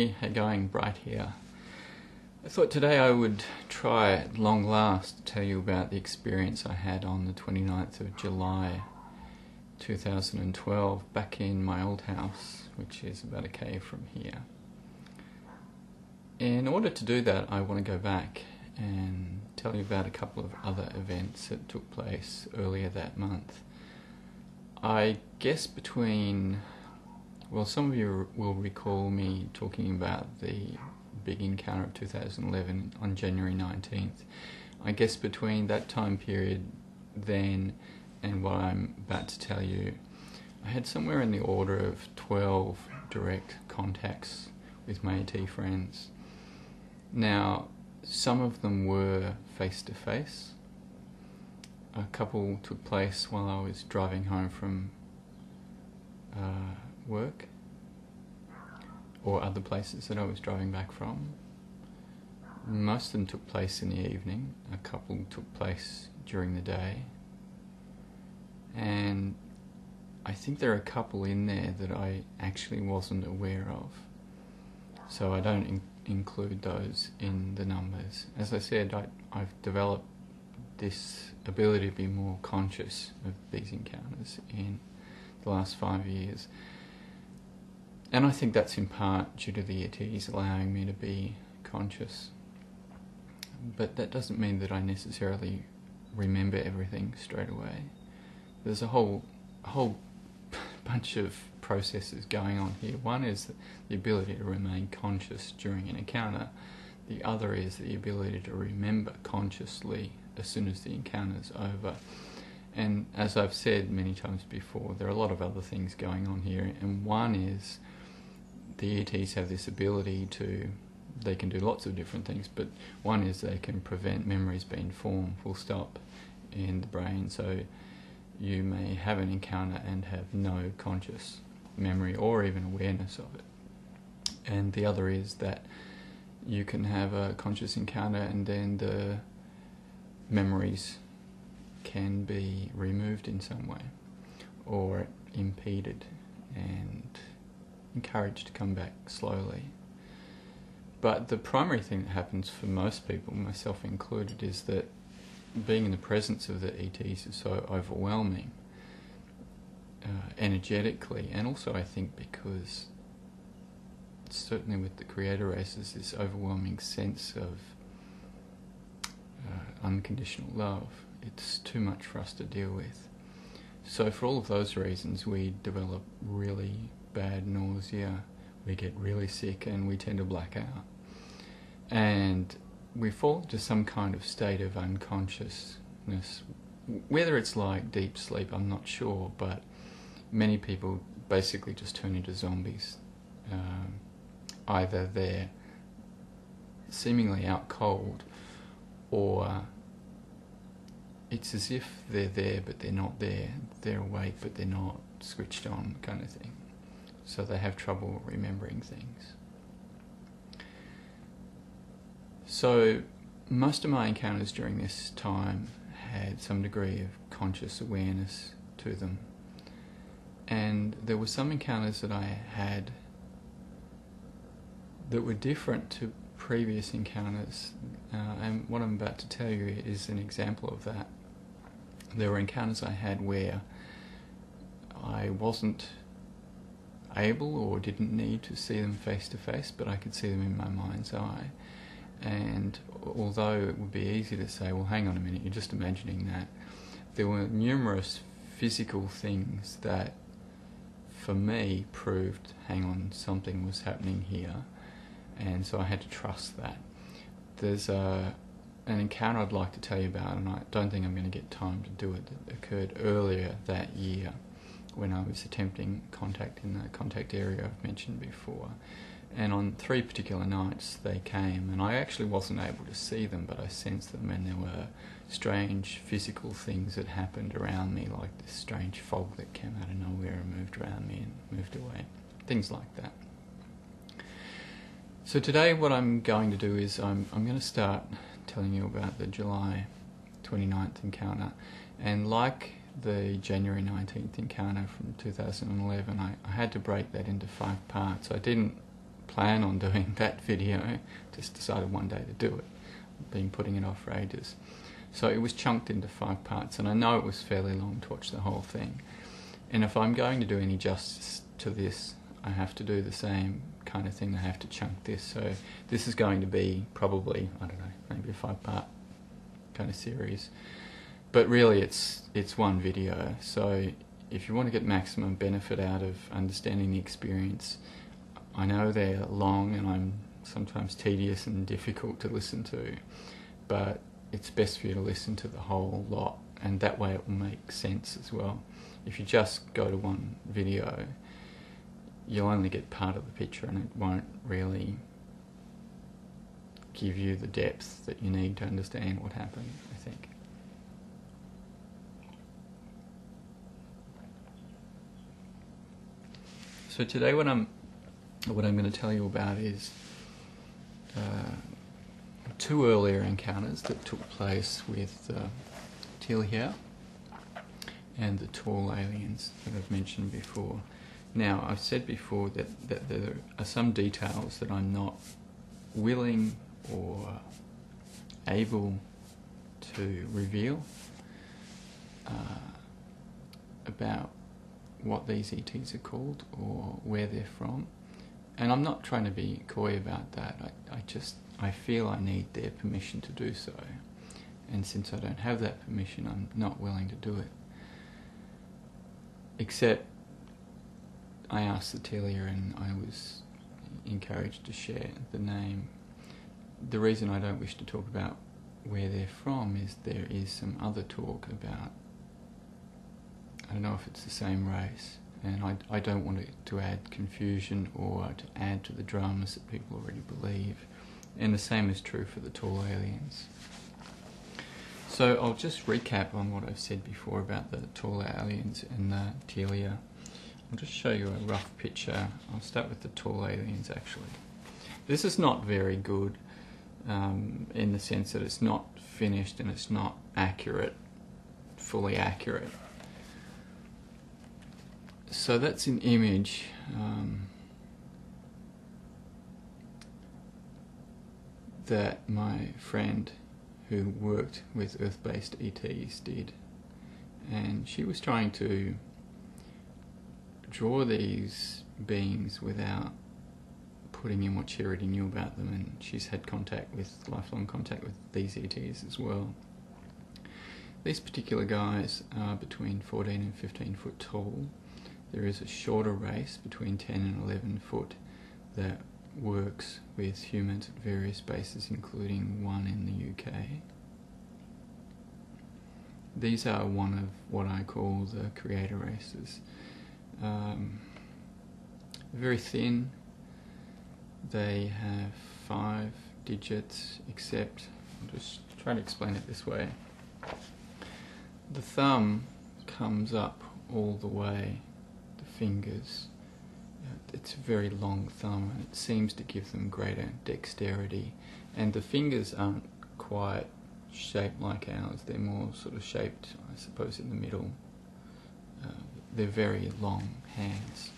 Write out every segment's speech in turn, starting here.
everybody, how you going? Bright here. I thought today I would try at long last to tell you about the experience I had on the 29th of July 2012 back in my old house, which is about a K from here. In order to do that, I want to go back and tell you about a couple of other events that took place earlier that month. I guess some of you will recall me talking about the big encounter of 2011 on January 19th. I guess between that time period then and what I'm about to tell you, I had somewhere in the order of 12 direct contacts with my AT friends. Now, some of them were face-to-face. A couple took place while I was driving home from work or other places that I was driving back from. Most of them took place in the evening. A couple took place during the day. And I think there are a couple in there that I actually wasn't aware of. So I don't include those in the numbers. As I said, I've developed this ability to be more conscious of these encounters in the last 5 years. And I think that's in part due to the ETs allowing me to be conscious. But that doesn't mean that I necessarily remember everything straight away. There's a whole bunch of processes going on here. One is the ability to remain conscious during an encounter. The other is the ability to remember consciously as soon as the encounter's over. And as I've said many times before, there are a lot of other things going on here, and one is the ETs have this ability they can do lots of different things, but one is they can prevent memories being formed, full stop, in the brain. So you may have an encounter and have no conscious memory or even awareness of it. And the other is that you can have a conscious encounter and then the memories can be removed in some way or impeded and encouraged to come back slowly. But the primary thing that happens for most people, myself included, is that being in the presence of the ETs is so overwhelming energetically, and also I think because certainly with the creator races, this overwhelming sense of unconditional love. It's too much for us to deal with. So for all of those reasons, we develop really bad nausea, we get really sick, and we tend to black out. And we fall into some kind of state of unconsciousness. Whether it's like deep sleep, I'm not sure, but many people basically just turn into zombies. Either they're seemingly out cold, or it's as if they're there but they're not there. They're awake but they're not switched on, kind of thing. So they have trouble remembering things. So most of my encounters during this time had some degree of conscious awareness to them. And there were some encounters that I had that were different to previous encounters. And what I'm about to tell you is an example of that. There were encounters I had where I wasn't able or didn't need to see them face to face, but I could see them in my mind's eye. And although it would be easy to say, well, hang on a minute, you're just imagining that, there were numerous physical things that, for me, proved, hang on, something was happening here, and so I had to trust that. There's an encounter I'd like to tell you about, and I don't think I'm going to get time to do it, that occurred earlier that year when I was attempting contact in the contact area I've mentioned before. And on 3 particular nights they came, and I actually wasn't able to see them, but I sensed them, and there were strange physical things that happened around me, like this strange fog that came out of nowhere and moved around me and moved away. Things like that. So today what I'm going to do is I'm going to start telling you about the July 29th encounter, and like the January 19th encounter from 2011, I had to break that into 5 parts. I didn't plan on doing that video, just decided one day to do it. I've been putting it off for ages. So it was chunked into 5 parts, and I know it was fairly long to watch the whole thing. And if I'm going to do any justice to this, I have to do the same kind of thing. I have to chunk this. So this is going to be probably, I don't know, maybe a 5-part kind of series. But really it's one video. So if you want to get maximum benefit out of understanding the experience, I know they're long and I'm sometimes tedious and difficult to listen to, but it's best for you to listen to the whole lot, and that way it will make sense as well. If you just go to one video, you'll only get part of the picture and it won't really give you the depth that you need to understand what happened, I think. So today what I'm going to tell you about is 2 earlier encounters that took place with Teal'hia and the tall aliens that I've mentioned before. Now, I've said before that there are some details that I'm not willing or able to reveal about what these ETs are called or where they're from. And I'm not trying to be coy about that. I feel I need their permission to do so. And since I don't have that permission, I'm not willing to do it. Except I asked the Teal'hia and I was encouraged to share the name. The reason I don't wish to talk about where they're from is there is some other talk about, I don't know if it's the same race, and I don't want to add confusion or to add to the dramas that people already believe. And the same is true for the tall aliens. So I'll just recap on what I've said before about the tall aliens and the Teal'hia. I'll just show you a rough picture. I'll start with the tall aliens actually. This is not very good in the sense that it's not finished and it's not accurate, fully accurate. So that's an image that my friend who worked with Earth-based ETs did, and she was trying to draw these beings without putting in what she already knew about them, and she's had lifelong contact with these ETs as well. These particular guys are between 14 and 15 foot tall. There is a shorter race between 10 and 11 foot that works with humans at various bases, including one in the UK. These are one of what I call the creator races. Very thin. They have 5 digits, except, I'll just try to explain it this way. The thumb comes up all the way, the fingers. It's a very long thumb and it seems to give them greater dexterity. And the fingers aren't quite shaped like ours, they're more sort of shaped, I suppose, in the middle. They're very long hands.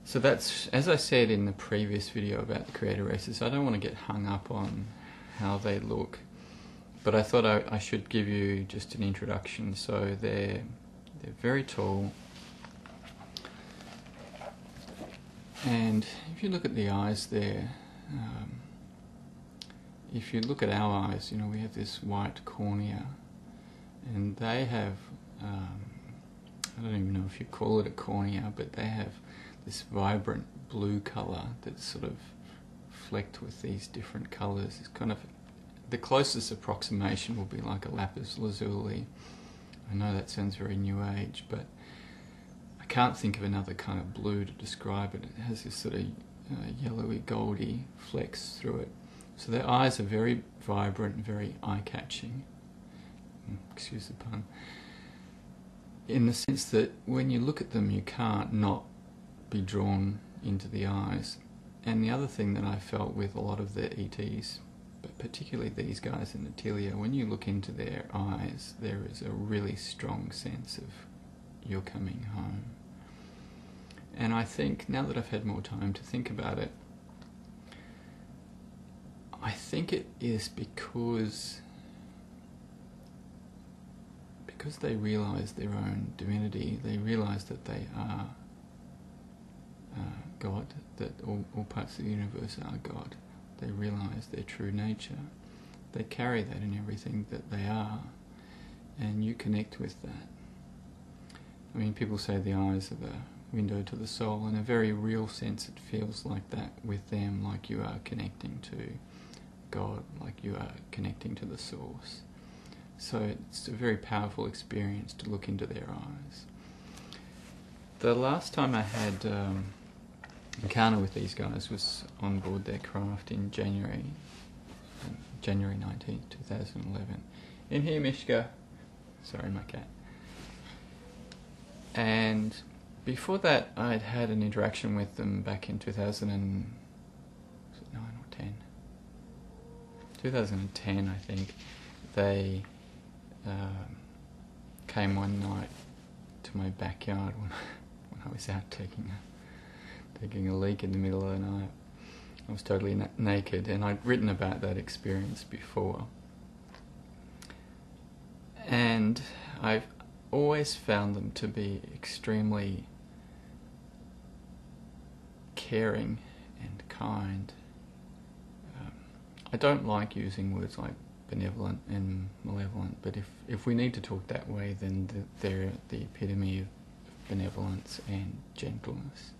So that's, as I said in the previous video about the creator races, I don't want to get hung up on how they look, but I thought I should give you just an introduction. So they're very tall, and if you look at the eyes there, if you look at our eyes, you know, we have this white cornea, and they have, I don't even know if you call it a cornea, but they have this vibrant blue colour that's sort of flecked with these different colours. It's kind of, the closest approximation will be like a lapis lazuli. I know that sounds very new age, but I can't think of another kind of blue to describe it. It has this sort of yellowy, goldy flecks through it. So their eyes are very vibrant and very eye-catching. Excuse the pun. In the sense that when you look at them, you can't not be drawn into the eyes. And the other thing that I felt with a lot of the ETs, but particularly these guys in the Teal'hia, when you look into their eyes, there is a really strong sense of you're coming home. And I think, now that I've had more time to think about it, I think it is because they realise their own divinity. They realise that they are God, that all parts of the universe are God. They realise their true nature. They carry that in everything that they are, and you connect with that. I mean, people say the eyes are the window to the soul. In a very real sense, it feels like that with them, like you are connecting to God, like you are connecting to the source. So it's a very powerful experience to look into their eyes. The last time I had encounter with these guys was on board their craft in January 19th, 2011. In here, Mishka. Sorry, my cat. And before that, I'd had an interaction with them back in 2009 or 10? 2010, I think. They came one night to my backyard when I was out taking a leak in the middle of the night. I was totally naked, and I'd written about that experience before. And I've always found them to be extremely caring and kind. I don't like using words like benevolent and malevolent, but if we need to talk that way, then they're the epitome of benevolence and gentleness.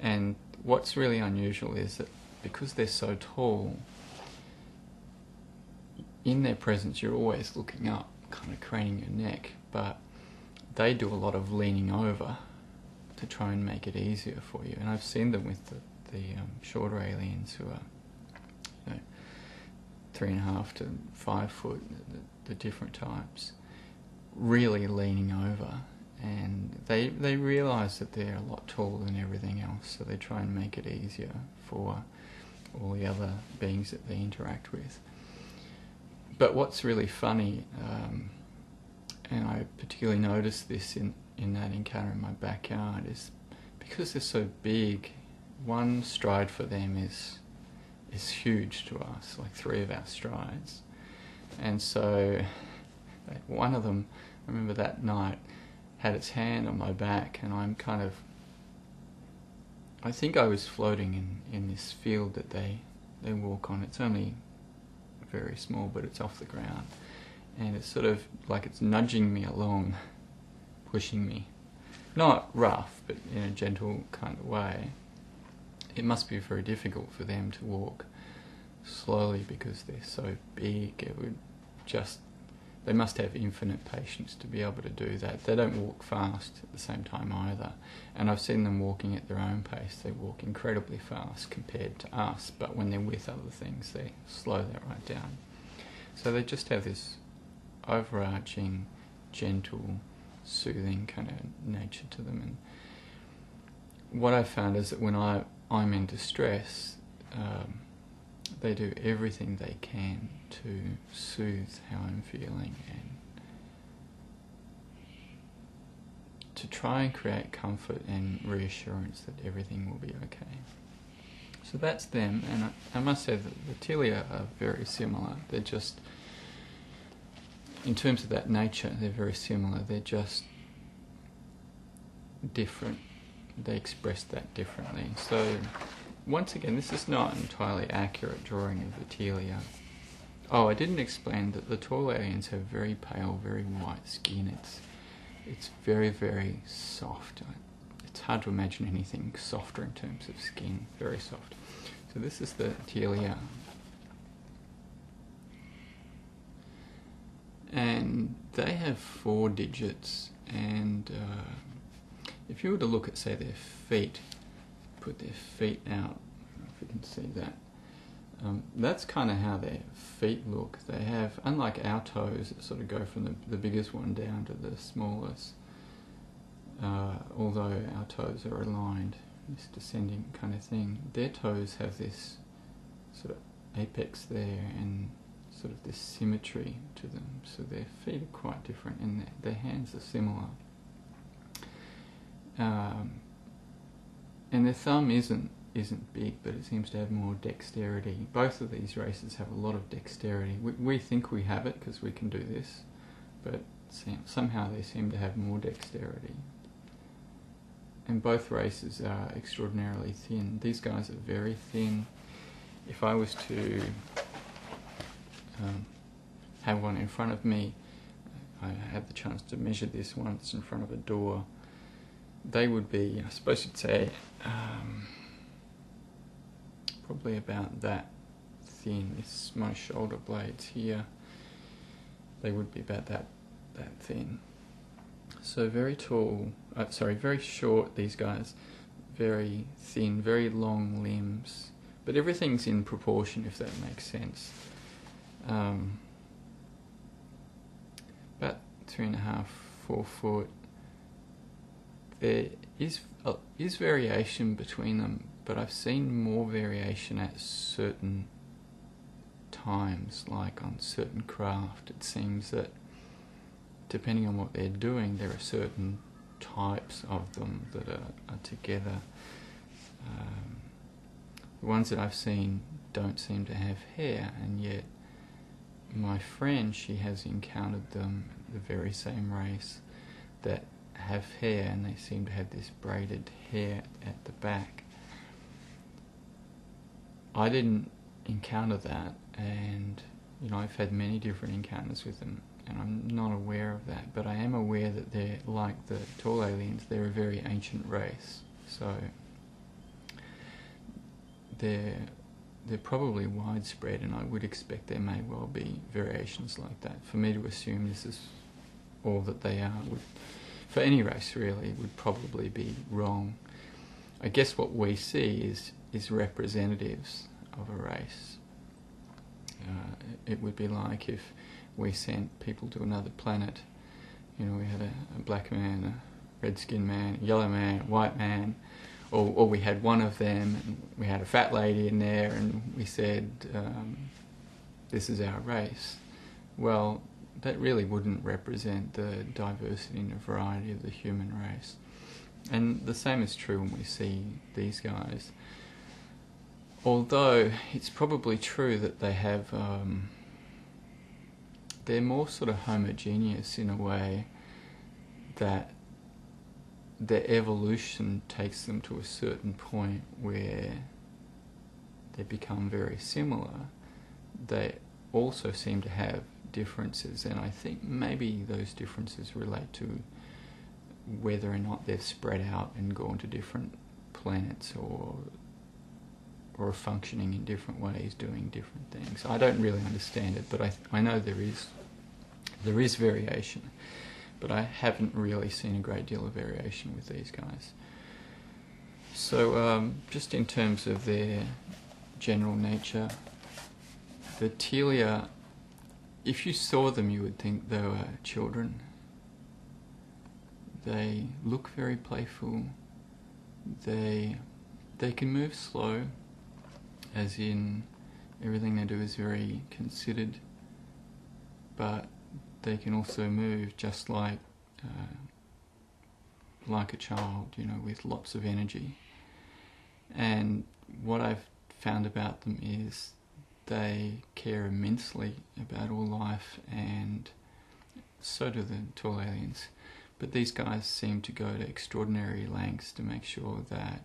And what's really unusual is that because they're so tall, in their presence you're always looking up, kind of craning your neck, but they do a lot of leaning over to try and make it easier for you. And I've seen them with the shorter aliens who are 3.5 to 5 foot, the different types, really leaning over. And they realise that they're a lot taller than everything else, so they try and make it easier for all the other beings that they interact with. But what's really funny, and I particularly noticed this in that encounter in my backyard, is because they're so big, one stride for them is huge to us, like 3 of our strides. And so one of them, I remember that night, had its hand on my back, and I think I was floating in this field that they walk on. It's only very small, but it's off the ground, and it's sort of like it's nudging me along, pushing me. Not rough, but in a gentle kind of way. It must be very difficult for them to walk slowly because they're so big. They must have infinite patience to be able to do that. They don't walk fast at the same time either. And I've seen them walking at their own pace. They walk incredibly fast compared to us, but when they're with other things, they slow that right down. So they just have this overarching, gentle, soothing kind of nature to them. And what I've found is that when I'm in distress, they do everything they can to soothe how I'm feeling and to try and create comfort and reassurance that everything will be okay. So that's them, and I must say that the Teal'hia are very similar. They're just, in terms of that nature, they're very similar. They're just different. They express that differently. So once again, this is not an entirely accurate drawing of the Teal'hia. Oh, I didn't explain that the tall aliens have very pale, very white skin. It's very, very soft. It's hard to imagine anything softer in terms of skin. Very soft. So this is the Teal'hia. And they have 4 digits, and if you were to look at, say, their feet, put their feet out, I don't know if you can see that, that's kind of how their feet look. They have, unlike our toes that sort of go from the biggest one down to the smallest, although our toes are aligned, this descending kind of thing, their toes have this sort of apex there and sort of this symmetry to them. So their feet are quite different, and their hands are similar. And their thumb isn't big, but it seems to have more dexterity. Both of these races have a lot of dexterity. We think we have it because we can do this, but somehow they seem to have more dexterity. And both races are extraordinarily thin. These guys are very thin. If I was to have one in front of me, I had the chance to measure this once in front of a door, they would be, I suppose you'd say, probably about that thin. This, my shoulder blades here, they would be about that thin. So very tall, very short, these guys, very thin, very long limbs, but everything's in proportion, if that makes sense. About 3.5, 4 foot. There is variation between them, but I've seen more variation at certain times, like on certain craft. It seems that depending on what they're doing, there are certain types of them that are together. The ones that I've seen don't seem to have hair, and yet my friend, she has encountered them, the very same race, that have hair, and they seem to have this braided hair at the back. I didn't encounter that, and I've had many different encounters with them, and I'm not aware of that, but I am aware that they're like the Teal'hians. They're a very ancient race, so they're probably widespread, and I would expect there may well be variations like that. For me to assume this is all that they are, for any race really, would probably be wrong. I guess what we see is representatives of a race. It would be like if we sent people to another planet. We had a black man, a red-skinned man, a yellow man, a white man, or we had one of them, and we had a fat lady in there, and we said, this is our race. Well, that really wouldn't represent the diversity and the variety of the human race. And the same is true when we see these guys. Although it's probably true that they have, they're more sort of homogeneous in a way, that their evolution takes them to a certain point where they become very similar. They also seem to have differences, and I think maybe those differences relate to whether or not they've spread out and gone to different planets, or are functioning in different ways, doing different things. I don't really understand it, but I know there is variation, but I haven't really seen a great deal of variation with these guys. So just in terms of their general nature, the Teal'hia, if you saw them, you would think they were children. They look very playful. They can move slow, as in everything they do is very considered, but they can also move just like a child, with lots of energy. And what I've found about them is they care immensely about all life, and so do the Teal'hians. But these guys seem to go to extraordinary lengths to make sure that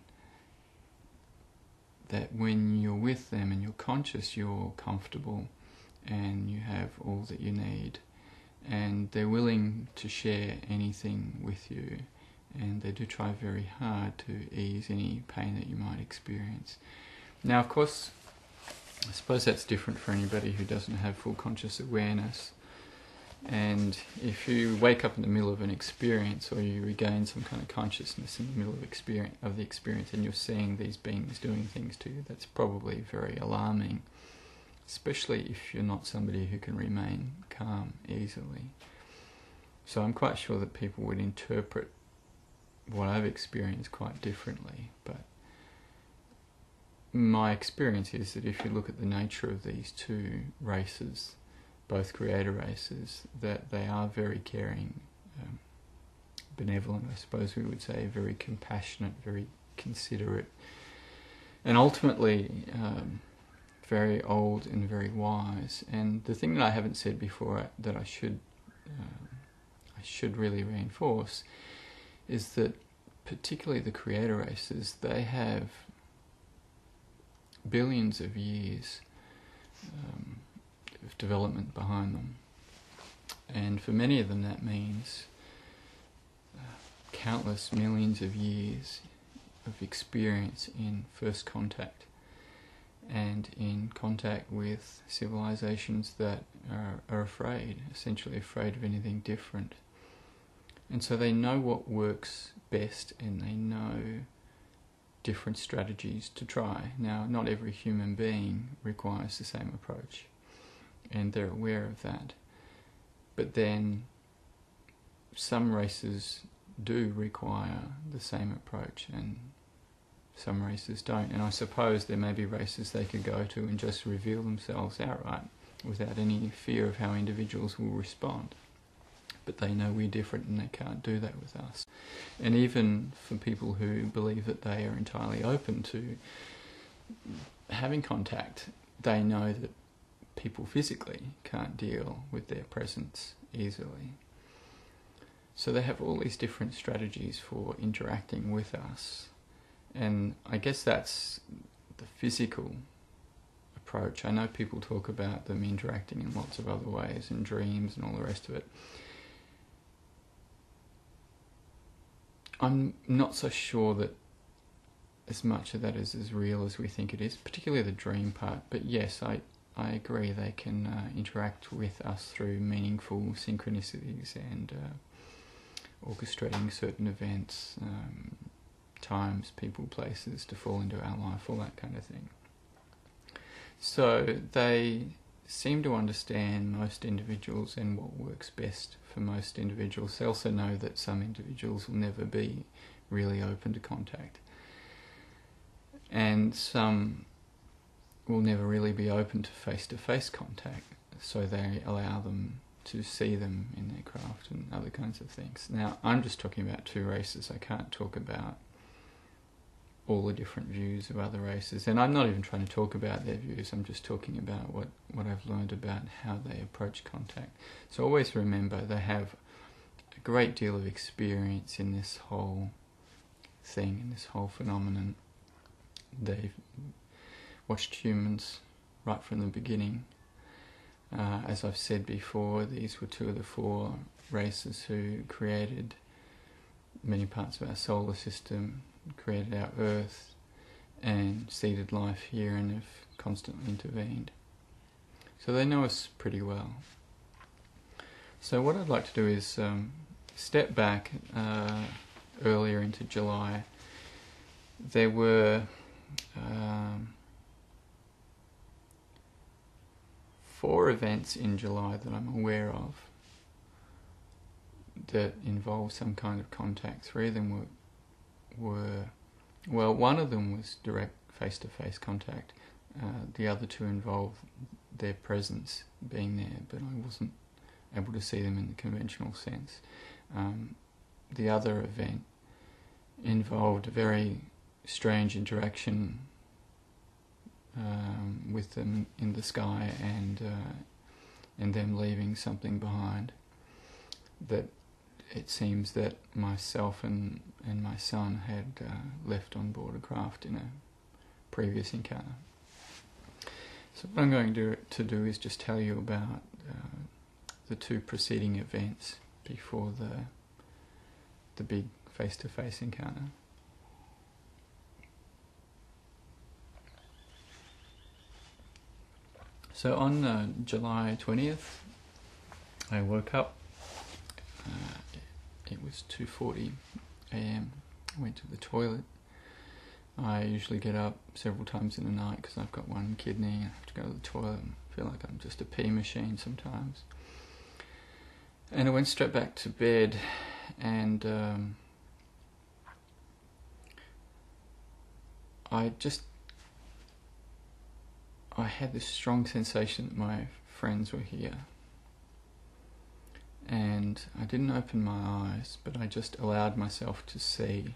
when you're with them and you're conscious, you're comfortable and you have all that you need. And they're willing to share anything with you, and they do try very hard to ease any pain that you might experience. Now, of course, I suppose that's different for anybody who doesn't have full conscious awareness. And if you wake up in the middle of an experience, or you regain some kind of consciousness in the middle of the experience, and you're seeing these beings doing things to you, that's probably very alarming, especially if you're not somebody who can remain calm easily. So I'm quite sure that people would interpret what I've experienced quite differently, but my experience is that if you look at the nature of these two races, both creator races, that they are very caring, benevolent, I suppose we would say, very compassionate, very considerate, and ultimately very old and very wise. And the thing that I haven't said before that I should really reinforce is that particularly the creator races, they have billions of years of development behind them. And for many of them that means countless millions of years of experience in first contact and in contact with civilizations that are afraid, essentially afraid of anything different. And so they know what works best, and they know different strategies to try. Now, not every human being requires the same approach, and they're aware of that. But then some races do require the same approach, and some races don't. And I suppose there may be races they could go to and just reveal themselves outright without any fear of how individuals will respond. But they know we're different and they can't do that with us. And even for people who believe that they are entirely open to having contact, they know that people physically can't deal with their presence easily. So they have all these different strategies for interacting with us. And I guess that's the physical approach. I know people talk about them interacting in lots of other ways, in dreams and all the rest of it. I'm not so sure that as much of that is as real as we think it is, particularly the dream part. But yes, I agree they can interact with us through meaningful synchronicities and orchestrating certain events, times, people, places to fall into our life, all that kind of thing. So they seem to understand most individuals and what works best for most individuals. They also know that some individuals will never be really open to contact, and some will never really be open to face-to-face contact, so they allow them to see them in their craft and other kinds of things. Now, I'm just talking about two races. I can't talk about all the different views of other races, and I'm not even trying to talk about their views. I'm just talking about what I've learned about how they approach contact. So always remember they have a great deal of experience in this whole thing, in this whole phenomenon. They've watched humans right from the beginning. As I've said before, these were two of the four races who created many parts of our solar system, created our Earth, and seeded life here, and have constantly intervened. So they know us pretty well. So what I'd like to do is step back earlier into July. There were 4 events in July that I'm aware of that involved some kind of contact. 3 of them were well, one of them was direct face-to-face contact. The other 2 involved their presence being there, but I wasn't able to see them in the conventional sense. The other event involved a very strange interaction with them in the sky, and them leaving something behind that it seems that myself and my son had left on board a craft in a previous encounter. So what I'm going to do is just tell you about the 2 preceding events before the big face-to-face encounter. So on July 20th, I woke up. It was 2:40 a.m. I went to the toilet. I usually get up several times in the night because I've got one kidney and I have to go to the toilet and feel like I'm just a pee machine sometimes. And I went straight back to bed, and I had this strong sensation that my friends were here. And I didn't open my eyes, but I just allowed myself to see.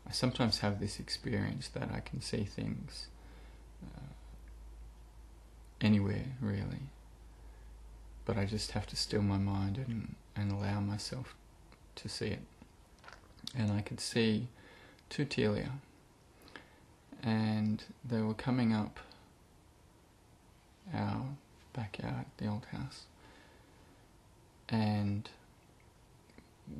I sometimes have this experience that I can see things anywhere, really. But I just have to still my mind and allow myself to see it. And I could see two Teal'hia, and they were coming up our backyard, the old house. And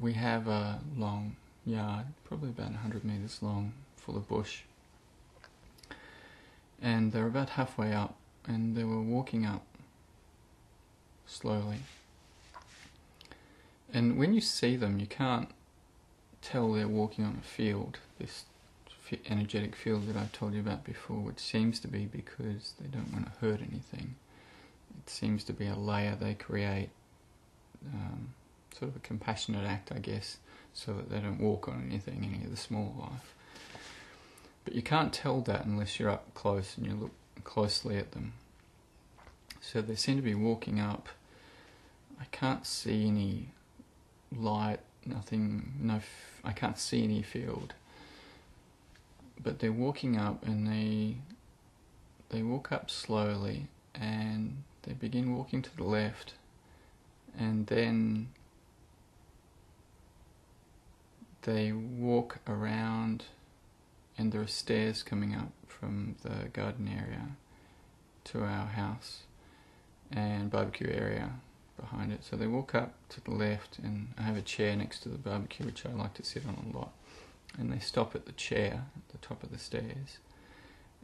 we have a long yard, probably about 100 metres long, full of bush. And they were about halfway up, and they were walking up slowly. And when you see them, you can't tell they're walking on a field, this energetic field that I told you about before, which seems to be because they don't want to hurt anything. It seems to be a layer they create, sort of a compassionate act, I guess, so that they don't walk on anything, any of the small life. But you can't tell that unless you're up close and you look closely at them. So they seem to be walking up. I can't see any light, nothing, I can't see any field. But they're walking up, and they walk up slowly, and they begin walking to the left, and then they walk around, and there are stairs coming up from the garden area to our house and barbecue area behind it. So they walk up to the left, and I have a chair next to the barbecue which I like to sit on a lot, and they stop at the chair at the top of the stairs,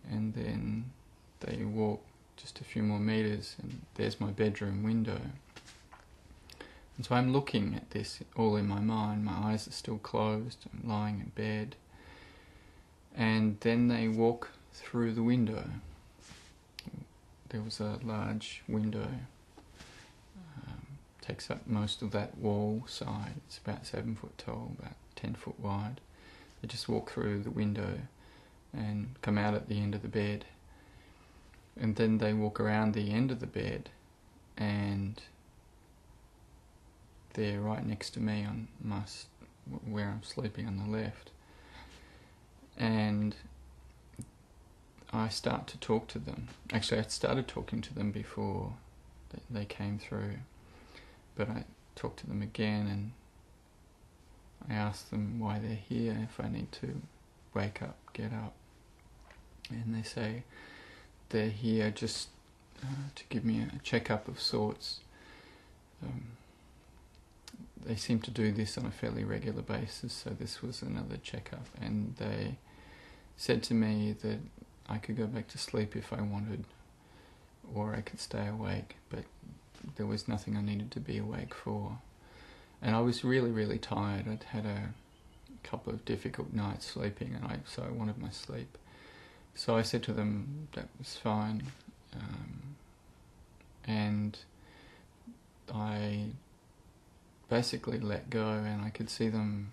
and then they walk just a few more meters, and there's my bedroom window. And so I'm looking at this all in my mind. My eyes are still closed. I'm lying in bed. And then they walk through the window. There was a large window. Takes up most of that wall side. It's about 7 foot tall, about 10 foot wide. They just walk through the window and come out at the end of the bed. And then they walk around the end of the bed, and they're right next to me on where I'm sleeping on the left. And I start to talk to them. Actually, I started talking to them before they came through, but I talked to them again, and I asked them why they're here, if I need to wake up, get up. And they say they're here just to give me a checkup of sorts. They seem to do this on a fairly regular basis, so this was another checkup. And they said to me that I could go back to sleep if I wanted, or I could stay awake, but there was nothing I needed to be awake for. And I was really, really tired. I'd had a couple of difficult nights sleeping, and so I wanted my sleep. So I said to them that was fine, and I basically let go, and I could see them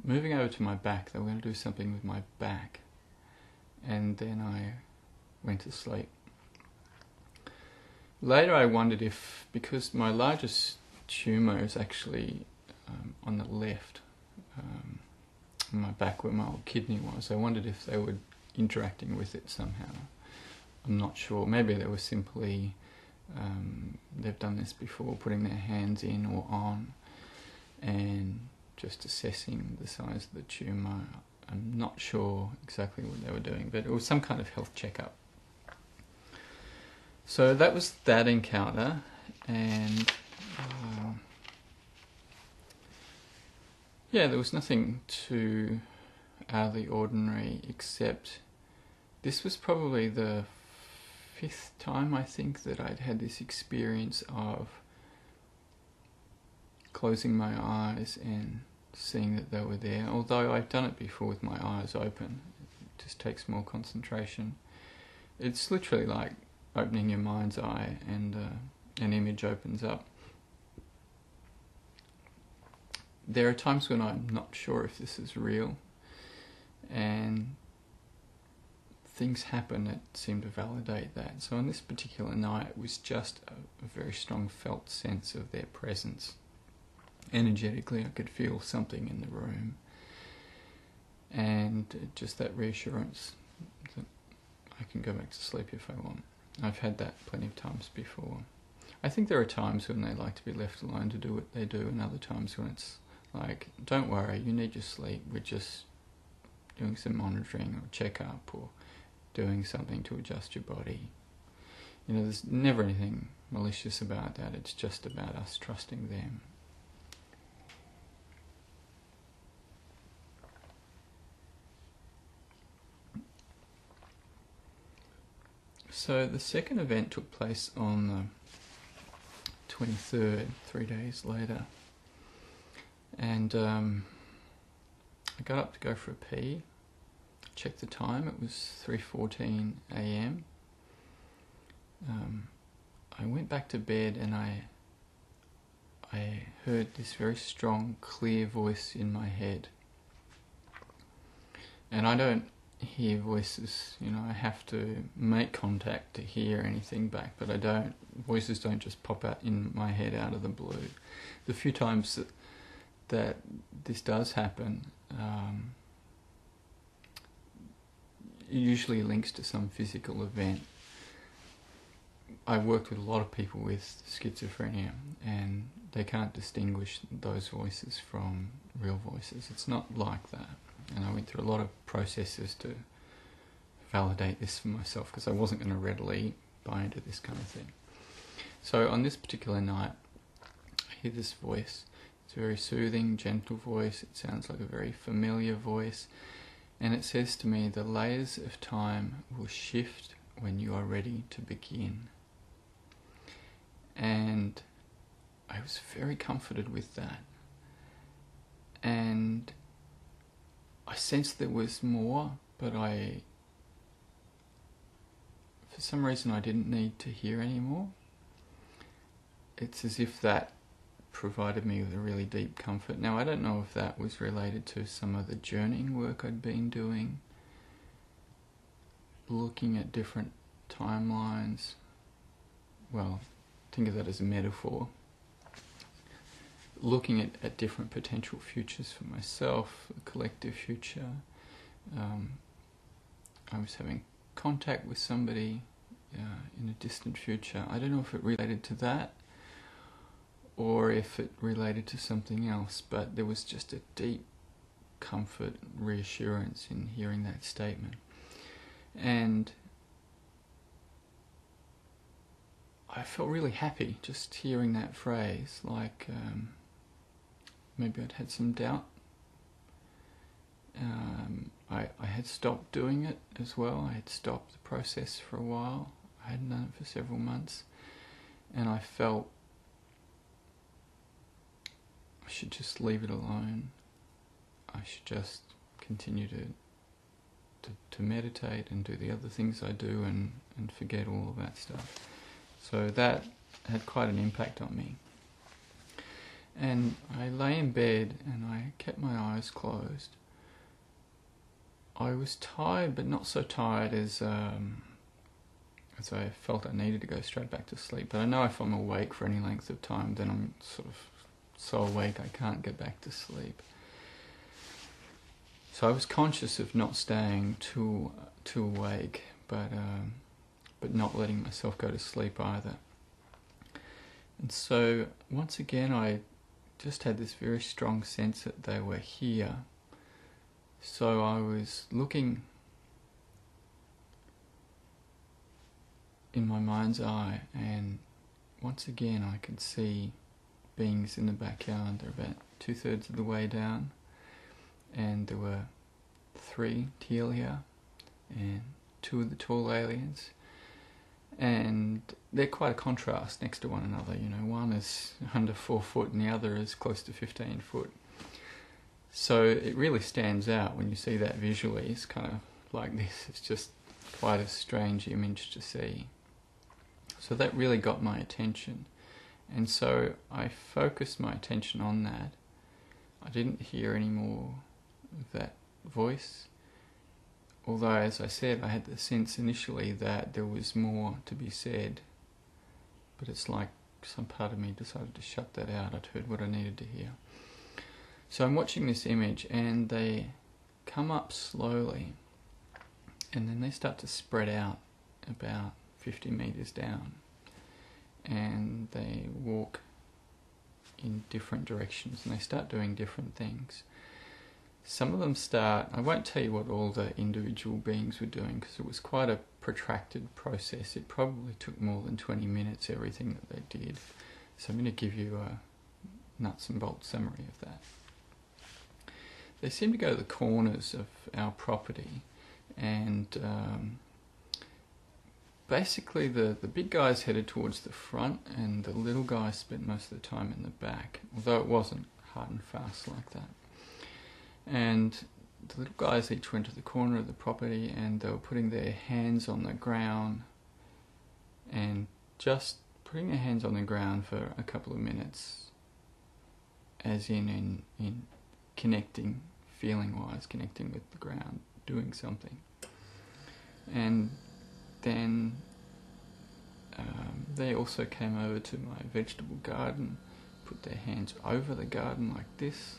moving over to my back. They were going to do something with my back, and then I went to sleep. Later I wondered if, because my largest tumour is actually on the left, on my back where my old kidney was, I wondered if they were interacting with it somehow. I'm not sure. Maybe they were simply, they've done this before, putting their hands in or on and just assessing the size of the tumour. I'm not sure exactly what they were doing, but it was some kind of health checkup. So that was that encounter, and yeah, there was nothing too out of the ordinary, except this was probably the 5th time, I think, that I'd had this experience of closing my eyes and seeing that they were there. Although I've done it before with my eyes open, it just takes more concentration. It's literally like opening your mind's eye, and an image opens up. There are times when I'm not sure if this is real, and things happen that seem to validate that. So on this particular night, it was just a very strong felt sense of their presence. Energetically, I could feel something in the room, and just that reassurance that I can go back to sleep if I want. I've had that plenty of times before. I think there are times when they like to be left alone to do what they do, and other times when it's like, don't worry, you need your sleep, we're just doing some monitoring or check-up or doing something to adjust your body. You know, there's never anything malicious about that, it's just about us trusting them. So the second event took place on the 23rd, 3 days later, and I got up to go for a pee, checked the time, it was 3:14 a.m. I went back to bed and I heard this very strong, clear voice in my head. And I don't hear voices, you know, I have to make contact to hear anything back, but I don't, voices don't just pop out in my head out of the blue. The few times that this does happen, it usually links to some physical event. I worked with a lot of people with schizophrenia, and they can't distinguish those voices from real voices. It's not like that. And I went through a lot of processes to validate this for myself, because I wasn't going to readily buy into this kind of thing. So on this particular night, I hear this voice. It's a very soothing, gentle voice. It sounds like a very familiar voice. And it says to me, the layers of time will shift when you are ready to begin. And I was very comforted with that. And I sensed there was more, but for some reason I didn't need to hear anymore. It's as if that provided me with a really deep comfort. Now, I don't know if that was related to some of the journeying work I'd been doing, looking at different timelines. Well, think of that as a metaphor. Looking at different potential futures for myself, a collective future. I was having contact with somebody in a distant future. I don't know if it related to that or if it related to something else, but there was just a deep comfort, reassurance in hearing that statement. And I felt really happy just hearing that phrase, like maybe I'd had some doubt. I had stopped doing it as well. I had stopped the process for a while. I hadn't done it for several months. And I felt I should just leave it alone. I should just continue to meditate and do the other things I do and forget all of that stuff. So that had quite an impact on me. And I lay in bed and I kept my eyes closed. I was tired, but not so tired as I felt I needed to go straight back to sleep. But I know if I'm awake for any length of time, then I'm sort of so awake I can't get back to sleep. So I was conscious of not staying too awake, but not letting myself go to sleep either. And so once again I just had this very strong sense that they were here. So I was looking in my mind's eye, and once again I could see beings in the backyard. They're about 2/3 of the way down, and there were 3 Teal'hia and 2 of the tall aliens. And they're quite a contrast next to one another, you know, one is under 4 foot and the other is close to 15 foot. So it really stands out when you see that visually. It's kind of like this, it's just quite a strange image to see. So that really got my attention. And so I focused my attention on that. I didn't hear any more of that voice. Although, as I said, I had the sense initially that there was more to be said, but it's like some part of me decided to shut that out. I'd heard what I needed to hear. So I'm watching this image, and they come up slowly, and then they start to spread out about 50 meters down, and they walk in different directions, and they start doing different things. Some of them start, I won't tell you what all the individual beings were doing because it was quite a protracted process. It probably took more than 20 minutes, everything that they did. So I'm going to give you a nuts and bolts summary of that. They seem to go to the corners of our property, and basically the big guys headed towards the front, and the little guys spent most of the time in the back, although it wasn't hard and fast like that. And the little guys each went to the corner of the property, and they were putting their hands on the ground, and just putting their hands on the ground for a couple of minutes, as in connecting, feeling-wise, connecting with the ground, doing something. And then they also came over to my vegetable garden, put their hands over the garden like this,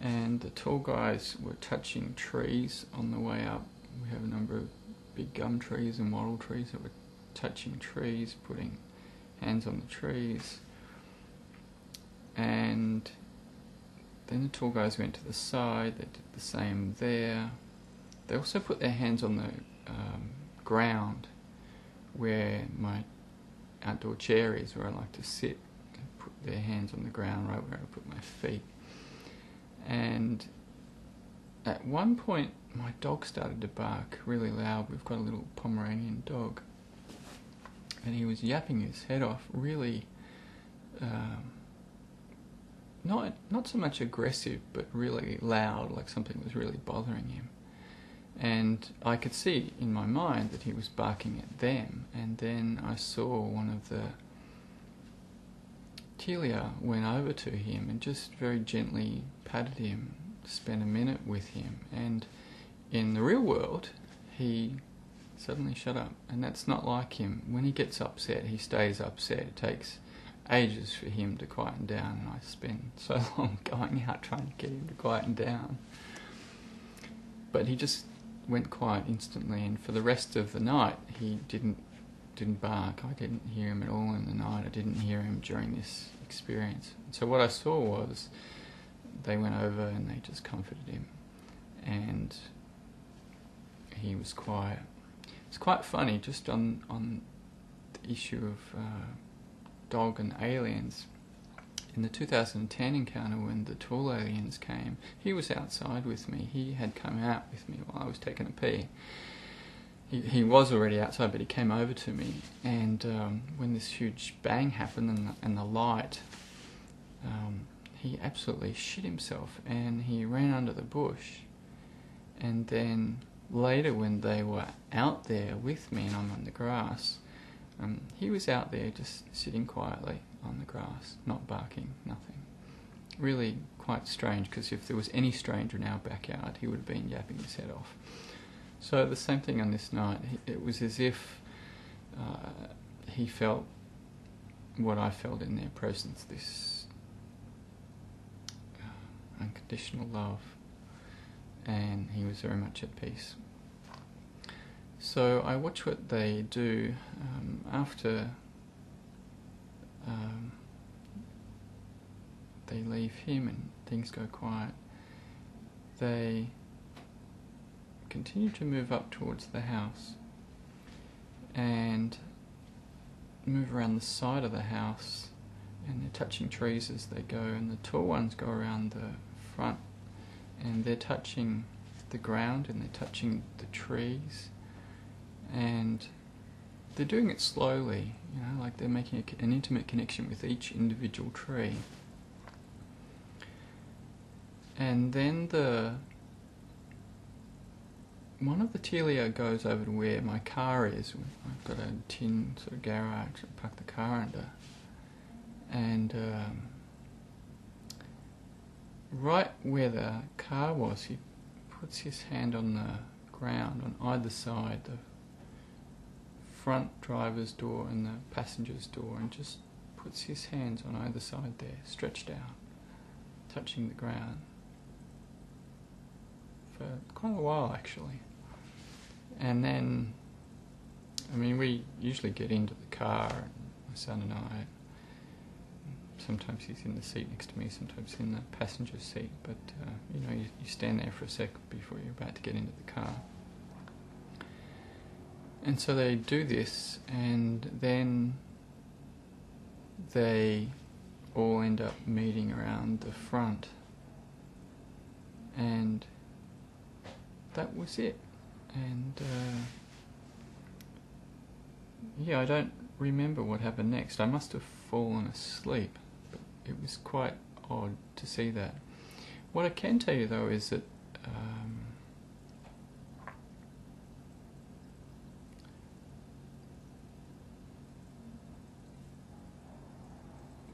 and the tall guys were touching trees on the way up. We have a number of big gum trees and wattle trees that were touching trees, putting hands on the trees. And then the tall guys went to the side, they did the same there. They also put their hands on the ground where my outdoor chair is, where I like to sit. They put their hands on the ground right where I put my feet. And at one point my dog started to bark really loud. We've got a little Pomeranian dog, and he was yapping his head off, really not so much aggressive, but really loud, like something was really bothering him. And I could see in my mind that he was barking at them, and then I saw one of the Teal'hia went over to him and just very gently patted him, spent a minute with him, and in the real world he suddenly shut up. And that's not like him. When he gets upset, he stays upset. It takes ages for him to quieten down, and I spend so long going out trying to get him to quieten down. But he just went quiet instantly, and for the rest of the night he didn't bark. I didn't hear him at all in the night. I didn't hear him during this experience. So what I saw was they went over and they just comforted him, and he was quiet. It's quite funny, just on the issue of dog and aliens. In the 2010 encounter, when the tall aliens came, he was outside with me. He had come out with me while I was taking a pee. He was already outside, but he came over to me, and when this huge bang happened and the light, he absolutely shit himself, and he ran under the bush. And then later, when they were out there with me and I'm on the grass, he was out there just sitting quietly on the grass, not barking, nothing. Really quite strange, because if there was any stranger in our backyard, he would have been yapping his head off. So the same thing on this night. It was as if he felt what I felt in their presence, this unconditional love, and he was very much at peace. So I watch what they do after they leave him and things go quiet. They continue to move up towards the house and move around the side of the house, and they're touching trees as they go, and the tall ones go around the front and they're touching the ground and they're touching the trees, and they're doing it slowly, you know, like they're making an intimate connection with each individual tree. And then one of the Teal'hia goes over to where my car is. I've got a tin sort of garage I park the car under, and right where the car was, he puts his hand on the ground on either side, the front driver's door and the passenger's door, and just puts his hands on either side there, stretched out, touching the ground for quite a while actually. And then, I mean, we usually get into the car, and my son and I, sometimes he's in the seat next to me, sometimes in the passenger seat, but you know, you stand there for a sec before you're about to get into the car. And so they do this, and then they all end up meeting around the front, and that was it. And yeah, I don't remember what happened next. I must have fallen asleep, but it was quite odd to see that. What I can tell you though is that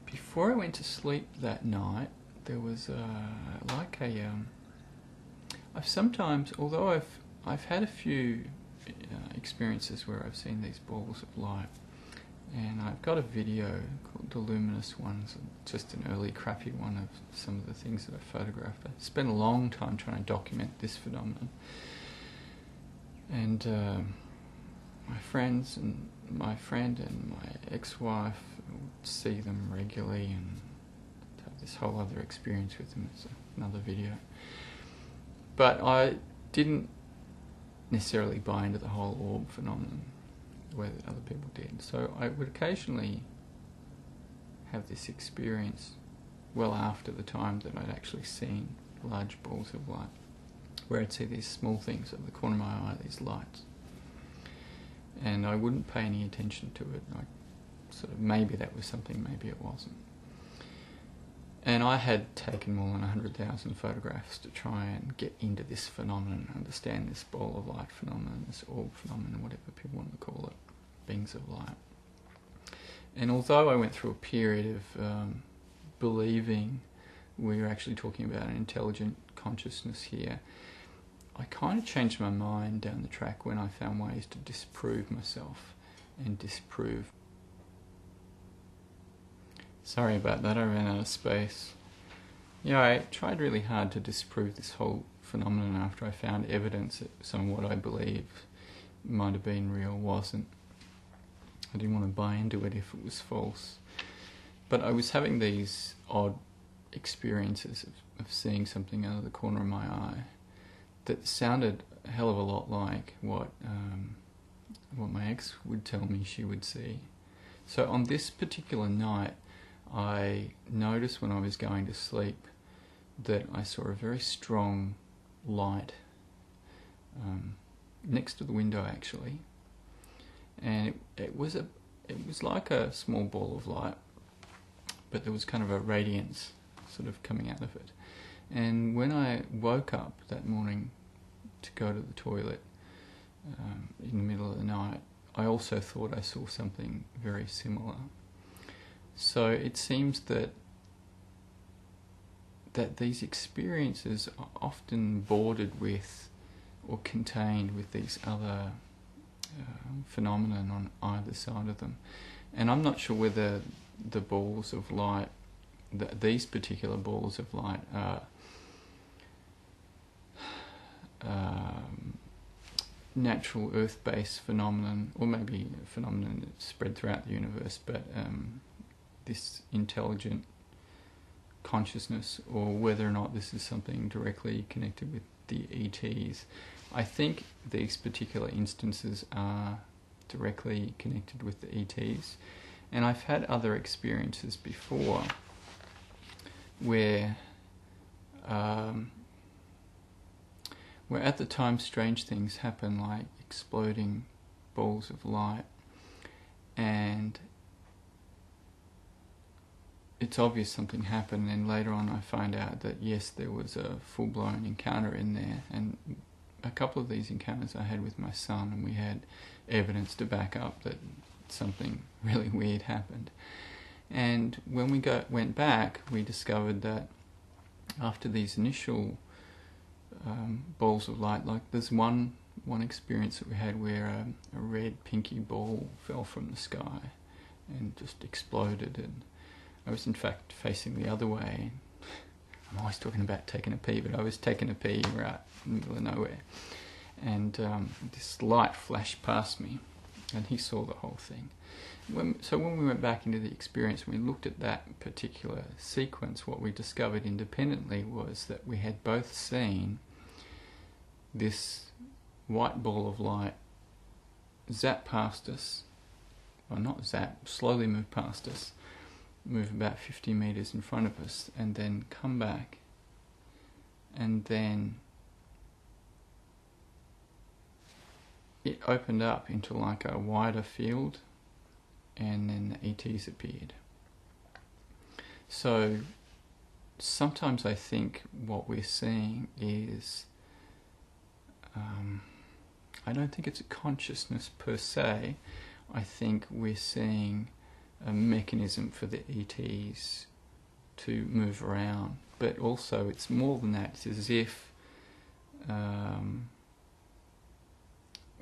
before I went to sleep that night, there was I've sometimes, although I've had a few experiences where I've seen these balls of light, and I've got a video called The Luminous Ones, just an early crappy one of some of the things that I photographed. I spent a long time trying to document this phenomenon, and my friend and my ex-wife would see them regularly and have this whole other experience with them. It's another video. But I didn't necessarily buy into the whole orb phenomenon the way that other people did. So I would occasionally have this experience well after the time that I'd actually seen large balls of light, where I'd see these small things at the corner of my eye, these lights. And I wouldn't pay any attention to it. I sort of, maybe that was something, maybe it wasn't. And I had taken more than 100,000 photographs to try and get into this phenomenon, understand this ball of light phenomenon, this orb phenomenon, whatever people want to call it, beings of light. And although I went through a period of believing we were actually talking about an intelligent consciousness here, I kind of changed my mind down the track when I found ways to disprove myself and disprove. Sorry about that, I ran out of space. Yeah, I tried really hard to disprove this whole phenomenon after I found evidence that some of what I believed might have been real wasn't. I didn't want to buy into it if it was false. But I was having these odd experiences of seeing something out of the corner of my eye that sounded a hell of a lot like what my ex would tell me she would see. So on this particular night, I noticed when I was going to sleep that I saw a very strong light next to the window actually, and it was like a small ball of light, but there was kind of a radiance sort of coming out of it. And when I woke up that morning to go to the toilet in the middle of the night, I also thought I saw something very similar. So it seems that these experiences are often bordered with or contained with these other phenomenon on either side of them. And I'm not sure whether the balls of light, these particular balls of light are natural earth-based phenomenon, or maybe a phenomenon that's spread throughout the universe, but this intelligent consciousness, or whether or not this is something directly connected with the ETs. I think these particular instances are directly connected with the ETs, and I've had other experiences before where at the time strange things happen, like exploding balls of light, and it's obvious something happened, and later on I find out that yes, there was a full-blown encounter in there, and a couple of these encounters I had with my son, and we had evidence to back up that something really weird happened. And when we went back, we discovered that after these initial balls of light, like there's one experience that we had where a red pinky ball fell from the sky and just exploded, and I was in fact facing the other way. I'm always talking about taking a pee, but I was taking a pee right in the middle of nowhere. And this light flashed past me, and he saw the whole thing. So when we went back into the experience and we looked at that particular sequence, what we discovered independently was that we had both seen this white ball of light zap past us, well, not zap, slowly move past us, move about 50 meters in front of us, and then come back, and then it opened up into like a wider field, and then the ETs appeared. So sometimes I think what we're seeing is, I don't think it's a consciousness per se. I think we're seeing a mechanism for the ETs to move around, but also it's more than that. It's as if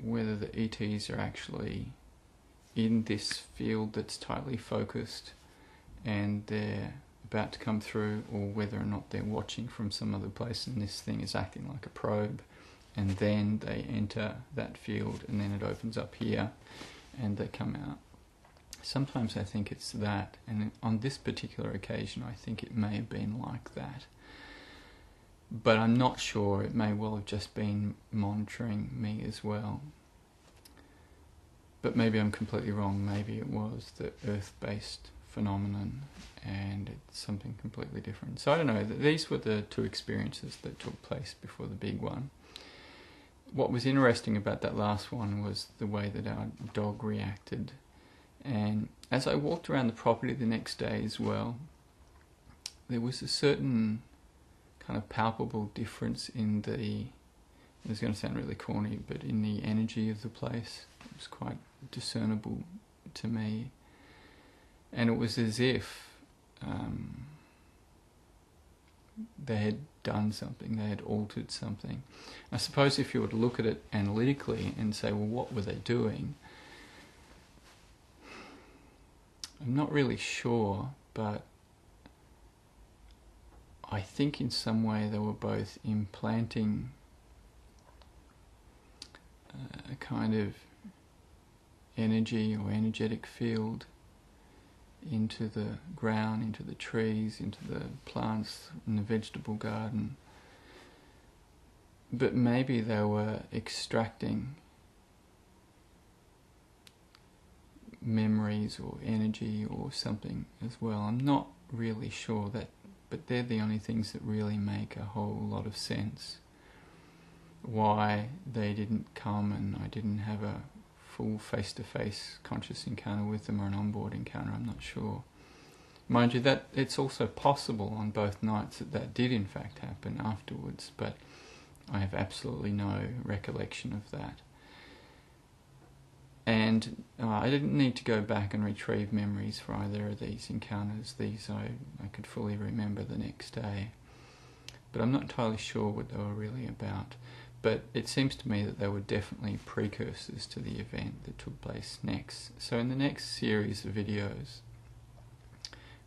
whether the ETs are actually in this field that's tightly focused and they're about to come through, or whether or not they're watching from some other place and this thing is acting like a probe, and then they enter that field and then it opens up here and they come out. Sometimes I think it's that, and on this particular occasion I think it may have been like that. But I'm not sure. It may well have just been monitoring me as well. But maybe I'm completely wrong. Maybe it was the Earth-based phenomenon and it's something completely different. So I don't know. These were the two experiences that took place before the big one. What was interesting about that last one was the way that our dog reacted. And as I walked around the property the next day as well, there was a certain kind of palpable difference in the, it's going to sound really corny, but in the energy of the place. It was quite discernible to me. And it was as if they had done something, they had altered something. I suppose if you were to look at it analytically and say, well, what were they doing? I'm not really sure, but I think in some way they were both implanting a kind of energy or energetic field into the ground, into the trees, into the plants in the vegetable garden. But maybe they were extracting memories or energy or something as well. I'm not really sure that, but they're the only things that really make a whole lot of sense. Why they didn't come and I didn't have a full face-to-face conscious encounter with them or an onboard encounter, I'm not sure. Mind you, that it's also possible on both nights that that did in fact happen afterwards, but I have absolutely no recollection of that. And I didn't need to go back and retrieve memories for either of these encounters. These I could fully remember the next day. But I'm not entirely sure what they were really about. But it seems to me that they were definitely precursors to the event that took place next. So in the next series of videos,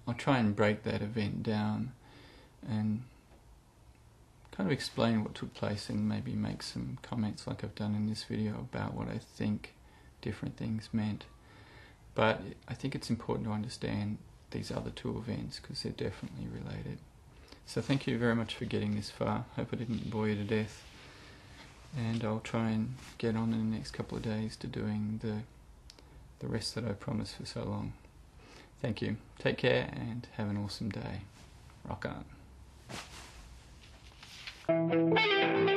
I'll try and break that event down and kind of explain what took place and maybe make some comments like I've done in this video about what I think different things meant. But I think it's important to understand these other two events because they're definitely related. So thank you very much for getting this far. Hope I didn't bore you to death. And I'll try and get on in the next couple of days to doing the rest that I promised for so long. Thank you. Take care and have an awesome day. Rock on.